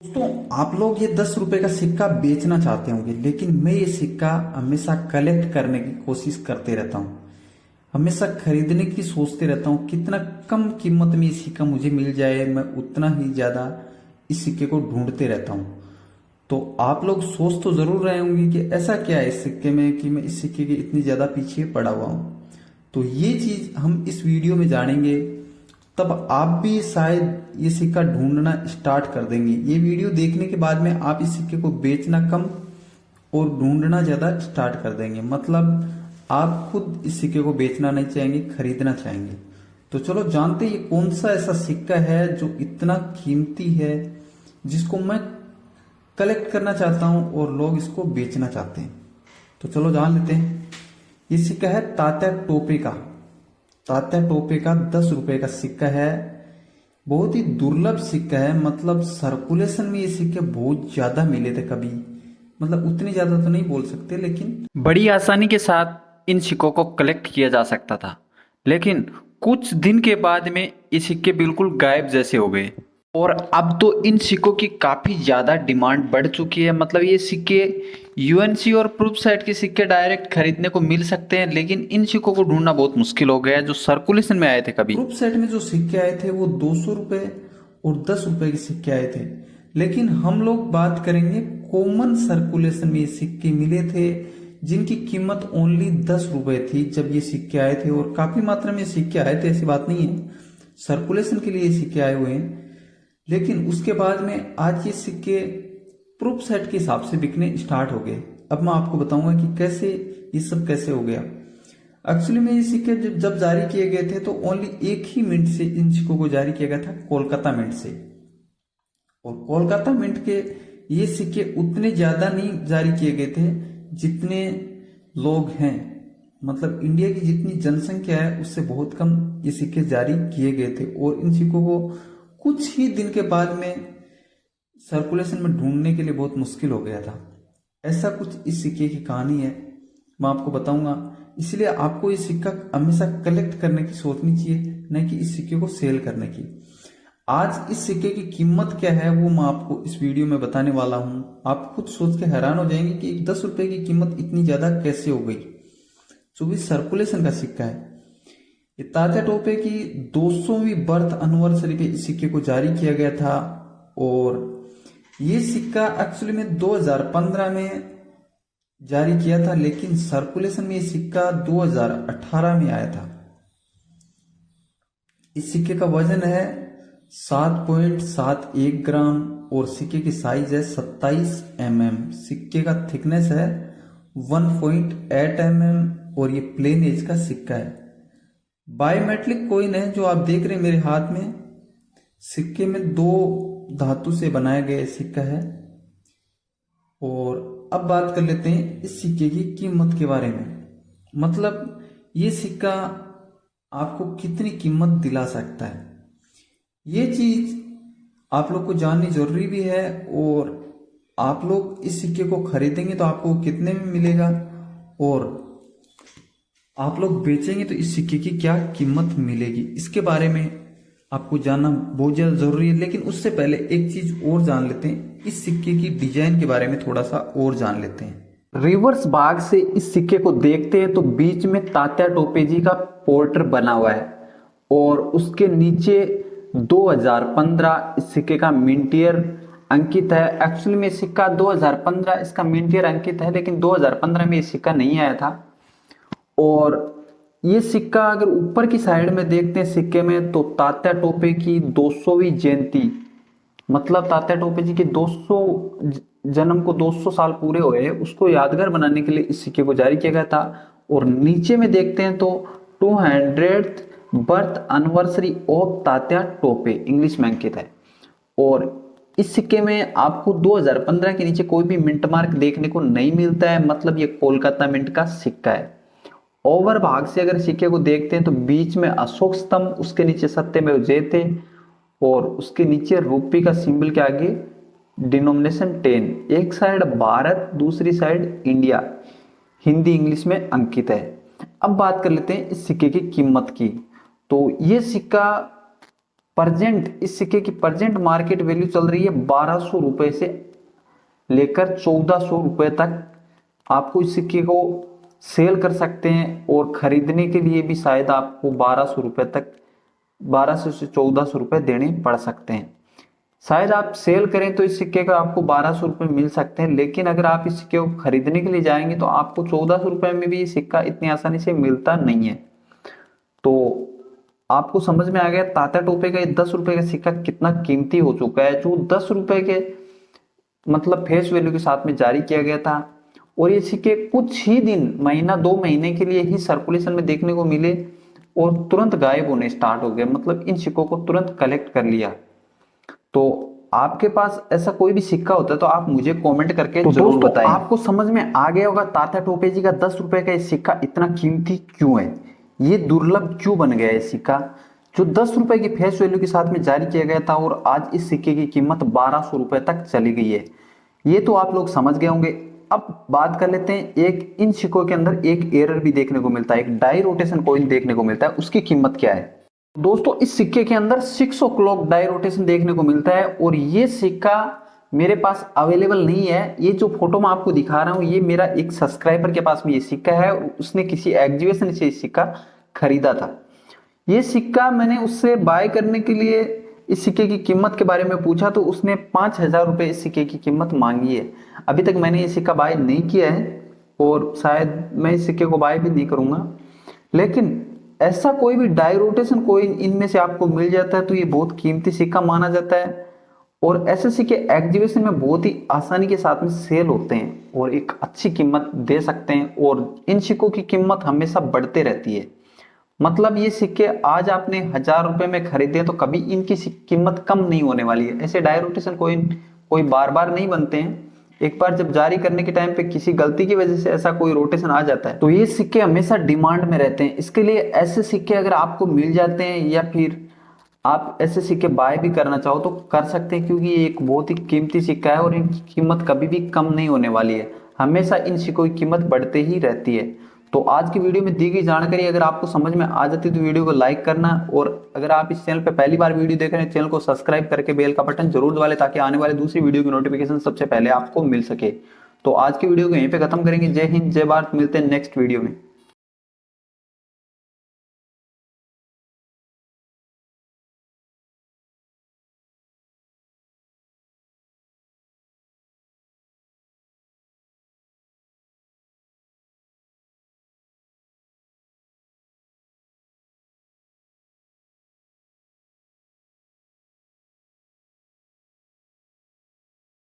दोस्तों, आप लोग ये 10 रुपए का सिक्का बेचना चाहते होंगे, लेकिन मैं ये सिक्का हमेशा कलेक्ट करने की कोशिश करते रहता हूँ। हमेशा खरीदने की सोचते रहता हूँ, कितना कम कीमत में ये सिक्का मुझे मिल जाए, मैं उतना ही ज्यादा इस सिक्के को ढूंढते रहता हूँ। तो आप लोग सोच तो जरूर रहे होंगे कि ऐसा क्या है इस सिक्के में कि मैं इस सिक्के के इतनी ज्यादा पीछे पड़ा हुआ हूँ। तो ये चीज हम इस वीडियो में जानेंगे, तब आप भी शायद ये सिक्का ढूंढना स्टार्ट कर देंगे। ये वीडियो देखने के बाद में आप इस सिक्के को बेचना कम और ढूंढना ज्यादा स्टार्ट कर देंगे। मतलब आप खुद इस सिक्के को बेचना नहीं चाहेंगे, खरीदना चाहेंगे। तो चलो जानते ये कौन सा ऐसा सिक्का है जो इतना कीमती है, जिसको मैं कलेक्ट करना चाहता हूं और लोग इसको बेचना चाहते हैं। तो चलो जान लेते हैं। ये सिक्का है तात्या टोपे का। तात्या टोपे का 10 रुपए का सिक्का है। बहुत ही दुर्लभ सिक्का है। मतलब सर्कुलेशन में ये सिक्के बहुत ज्यादा मिले थे कभी। मतलब उतने ज्यादा तो नहीं बोल सकते, लेकिन बड़ी आसानी के साथ इन सिक्कों को कलेक्ट किया जा सकता था, लेकिन कुछ दिन के बाद में ये सिक्के बिल्कुल गायब जैसे हो गए। और अब तो इन सिक्कों की काफ़ी ज़्यादा डिमांड बढ़ चुकी है। मतलब ये सिक्के यूएनसी और प्रूफ साइट के सिक्के डायरेक्ट खरीदने को मिल सकते हैं, लेकिन इन सिक्कों को ढूंढना बहुत मुश्किल हो गया है जो सर्कुलेशन में आए थे कभी। ग्रुप सेट में जो सिक्के आए थे वो 200 रुपए और 10 रुपए के सिक्के आए थे। लेकिन हम लोग बात करेंगे कॉमन सर्कुलेशन में ये सिक्के मिले थे, जिनकी कीमत ओनली 10 रुपए थी जब ये सिक्के आए थे। और काफी मात्रा में सिक्के आए थे, ऐसी बात नहीं है, सर्कुलेशन के लिए ये सिक्के आए हुए हैं। लेकिन उसके बाद में आज ये सिक्के प्रूफ सेट के हिसाब से बिकने स्टार्ट हो गए। अब मैं आपको बताऊंगा कि कैसे ये सब कैसे हो गया। एक्चुअली में ये सिक्के जब जारी किए गए थे तो ओनली एक ही मिंट से इन सिक्कों को जारी किया गया था, कोलकाता मिंट से। और कोलकाता मिंट के ये सिक्के उतने ज्यादा नहीं जारी किए गए थे जितने लोग हैं। मतलब इंडिया की जितनी जनसंख्या है उससे बहुत कम ये सिक्के जारी किए गए थे। और इन सिक्कों को कुछ ही दिन के बाद में सर्कुलेशन में ढूंढने के लिए बहुत मुश्किल हो गया था। ऐसा कुछ इस सिक्के की कहानी है, मैं आपको बताऊंगा। इसलिए आपको ये सिक्का हमेशा कलेक्ट करने की सोचनी चाहिए, नहीं कि इस सिक्के को सेल करने की। आज इस सिक्के की कीमत क्या है वो मैं आपको इस वीडियो में बताने वाला हूं। आप खुद सोच के हैरान हो जाएंगे कि 10 रुपए की कीमत इतनी ज्यादा कैसे हो गई, जो भी सर्कुलेशन का सिक्का है। ये तात्या टोपे की 200वीं बर्थ एनिवर्सरी पे इस सिक्के को जारी किया गया था। और ये सिक्का एक्चुअली में 2015 में जारी किया था, लेकिन सर्कुलेशन में ये सिक्का 2018 में आया था। इस सिक्के का वजन है 7.71 ग्राम और सिक्के की साइज है 27 सिक्के का थिकनेस है 1.8 और ये प्लेन एज का सिक्का है। बायोमेट्रिक कॉइन है जो आप देख रहे हैं मेरे हाथ में। सिक्के में 2 धातु से बनाया गया सिक्का है। और अब बात कर लेते हैं इस सिक्के की कीमत के बारे में। मतलब ये सिक्का आपको कितनी कीमत दिला सकता है, ये चीज आप लोग को जाननी जरूरी भी है। और आप लोग इस सिक्के को खरीदेंगे तो आपको कितने में मिलेगा, और आप लोग बेचेंगे तो इस सिक्के की क्या कीमत मिलेगी, इसके बारे में आपको जानना बहुत ज्यादा जरूरी है। लेकिन उससे पहले एक चीज और जान लेते हैं, इस सिक्के की डिजाइन के बारे में थोड़ा सा और जान लेते हैं। रिवर्स भाग से इस सिक्के को देखते हैं तो बीच में तात्या टोपे जी का पोर्टर बना हुआ है और उसके नीचे 2015 इस सिक्के का मिंट ईयर अंकित है। एक्चुअली में सिक्का 2015 इसका मिंट ईयर अंकित है, लेकिन 2015 में ये सिक्का नहीं आया था। और ये सिक्का अगर ऊपर की साइड में देखते हैं सिक्के में, तो तात्या टोपे की 200वीं जयंती, मतलब तात्या टोपे जी के 200 जन्म को 200 साल पूरे हुए, उसको यादगार बनाने के लिए इस सिक्के को जारी किया गया था। और नीचे में देखते हैं तो 200th birth anniversary of Tatya Tope English में अंकित है। और इस सिक्के में आपको 2015 के नीचे कोई भी मिंट मार्क देखने को नहीं मिलता है, मतलब ये कोलकाता मिंट का सिक्का है। ओवर भाग से अगर सिक्के को देखते हैं तो बीच में अशोक स्तंभ, उसके नीचे सत्यमेव जयते और उसके नीचे रुपये का सिंबल के आगे डिनोमिनेशन 10, एक साइड भारत दूसरी साइड इंडिया, हिंदी इंग्लिश में अंकित है। अब बात कर लेते हैं इस सिक्के की कीमत की। तो ये सिक्का प्रेजेंट इस सिक्के की प्रेजेंट मार्केट वैल्यू चल रही है 1200 रुपए से लेकर 1400 रुपए तक। आपको इस सिक्के को सेल कर सकते हैं और खरीदने के लिए भी शायद आपको 1200 रुपए तक 1200 से 1400 रुपए देने पड़ सकते हैं। शायद आप सेल करें तो इस सिक्के का आपको 1200 रुपए मिल सकते हैं, लेकिन अगर आप इस सिक्के को खरीदने के लिए जाएंगे तो आपको 1400 रुपए में भी ये सिक्का इतनी आसानी से मिलता नहीं है। तो आपको समझ में आ गया तात्या टोपे का ये 10 रुपए का सिक्का कितना कीमती हो चुका है, जो 10 रुपए के मतलब फेस वैल्यू के साथ में जारी किया गया था। और ये सिक्के कुछ ही दिन, महीना 2 महीने के लिए ही सर्कुलेशन में देखने को मिले और तुरंत गायब होने स्टार्ट हो गए, मतलब इन सिक्कों को तुरंत कलेक्ट कर लिया। तो आपके पास ऐसा कोई भी सिक्का होता है तो आप मुझे कमेंट करके तो जरूर बताएं। आपको समझ में आ गया होगा तात्या टोपे जी का 10 रुपए का ये सिक्का इतना कीमती क्यों है, ये दुर्लभ क्यों बन गया है सिक्का, जो 10 रुपए की फेस वैल्यू के साथ में जारी किया गया था और आज इस सिक्के की कीमत 1200 रुपए तक चली गई है। ये तो आप लोग समझ गए होंगे। अब बात कर लेते हैं, एक इन सिक्कों के अंदर एक एरर भी देखने को मिलता है, एक डाई रोटेशन कॉइन देखने को मिलता है, उसकी कीमत क्या है। दोस्तों इस सिक्के के अंदर 6 o'clock डाई रोटेशन देखने को मिलता है और ये सिक्का मेरे पास अवेलेबल नहीं है। ये जो फोटो मैं आपको दिखा रहा हूँ ये मेरा एक सब्सक्राइबर के पास में ये सिक्का है और उसने किसी एग्जीबिशन से इस सिक्का खरीदा था। ये सिक्का मैंने उससे बाय करने के लिए इस सिक्के की कीमत के बारे में पूछा तो उसने 5000 रुपए इस सिक्के की कीमत मांगी है। अभी तक मैंने ये सिक्का बाय नहीं किया है और शायद मैं इस सिक्के को बाय भी नहीं करूंगा, लेकिन ऐसा कोई भी डाई रोटेशन कोइन इनमें से आपको मिल जाता है तो ये बहुत कीमती सिक्का माना जाता है और ऐसे सिक्के एग्जीबिशन में बहुत ही आसानी के साथ में सेल होते हैं और एक अच्छी कीमत दे सकते हैं और इन सिक्कों की कीमत हमेशा बढ़ते रहती है। मतलब ये सिक्के आज आपने 1000 रुपए में खरीदे तो कभी इनकी कीमत कम नहीं होने वाली है। ऐसे डाई रोटेशन कोइन कोई बार बार नहीं बनते हैं, एक बार जब जारी करने के टाइम पे किसी गलती की वजह से ऐसा कोई रोटेशन आ जाता है तो ये सिक्के हमेशा डिमांड में रहते हैं। इसके लिए ऐसे सिक्के अगर आपको मिल जाते हैं या फिर आप ऐसे सिक्के बाय भी करना चाहो तो कर सकते हैं, क्योंकि ये एक बहुत ही कीमती सिक्का है और इनकी कीमत कभी भी कम नहीं होने वाली है, हमेशा इन सिक्कों की कीमत बढ़ते ही रहती है। तो आज की वीडियो में दी गई जानकारी अगर आपको समझ में आ जाती है तो वीडियो को लाइक करना और अगर आप इस चैनल पे पहली बार वीडियो देख रहे हैं चैनल को सब्सक्राइब करके बेल का बटन जरूर दबा लें ताकि आने वाले दूसरी वीडियो की नोटिफिकेशन सबसे पहले आपको मिल सके। तो आज की वीडियो को यहीं पे खत्म करेंगे। जय हिंद, जय भारत, मिलते हैं नेक्स्ट वीडियो में।